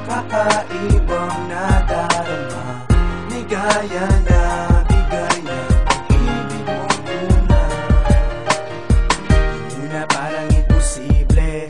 Kakaibang nadarama, may gaya na bigay na pag-ibig mong tunay. Muna parang imposible,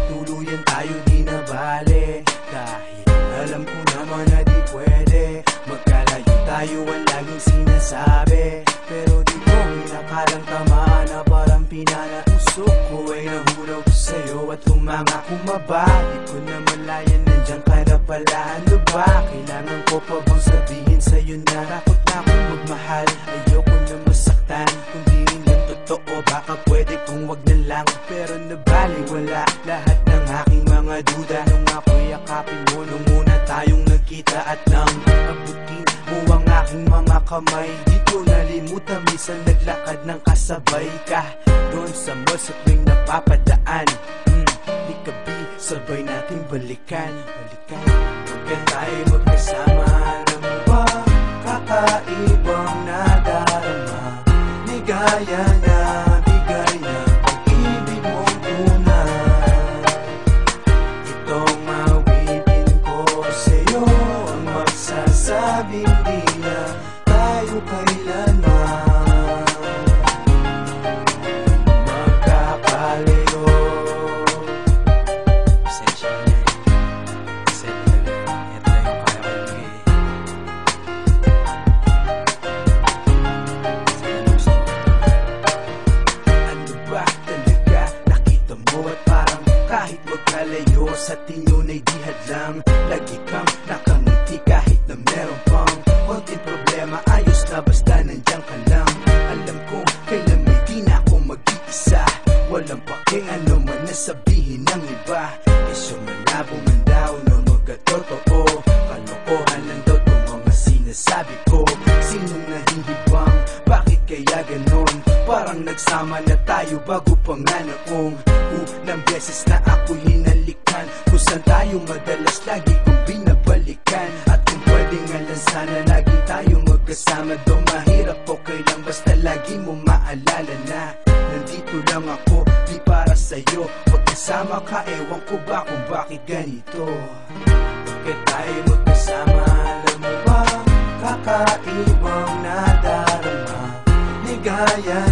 tuluyan tayo di na bale. Dahil alam ko naman na di pwede, magkalayo tayo ang laging sinasabi. Pero di ko inakalang tamaan na parang pinanausok ko ay nahulaw ko sa'yo at humanga kumabalik ko na malayan. Nandiyan ka na pala, ano ba? Kailangan ko pa bang sabihin sa'yo na takot na akong magmahal? Ayoko na masaktan, kung di rin yan totoo, baka pwede kung wag na lang. Pero nabaliwala lahat ng aking mga duda nung ako'y yakapin mo nung muna tayong nagkita. At nang abutin mo ang aking mga kamay, di ko nalimutan minsan naglakad ng kasabay ka doon sa mall sa tuwing napapadaan. Ikabi, sabay nating balikan. Huwag tayo magkasama, alam mo ba? Kakaibang nadarama, may gaya na bigay na pag-ibig mong tunay. Itong mawitin ko sa'yo ang magsasabing di na tayo kailanman magkakalayo. Kahit magkalayo sa tingin ay di hadlang, lagi kang nakangiti kahit na meron pang konting problema. Ayos na basta nandiyan ka lang. Alam ko kailan may di na ako mag-iisa, walang pake ano man nasabihin ng iba. Isyo malabo man daw na magkatotoo, kalokohan lang daw itong mga sinasabi ko. Sinong nahihibang? Bakit kaya ganon? Parang nagsama na tayo bago pa nga noong unang beses na ako'y hinalikan, kung saan tayo madalas lagi kong binabalikan. At kung pwede nga lang sana lagi tayo magkasama, do mahirap okay lang basta lagi mo maalala na nandito lang ako, di para sa'yo. Pag kasama ka, ewan ko ba kung bakit ganito. Bakit tayo magkasama, alam mo ba? Kakaibang nadarama, may gaya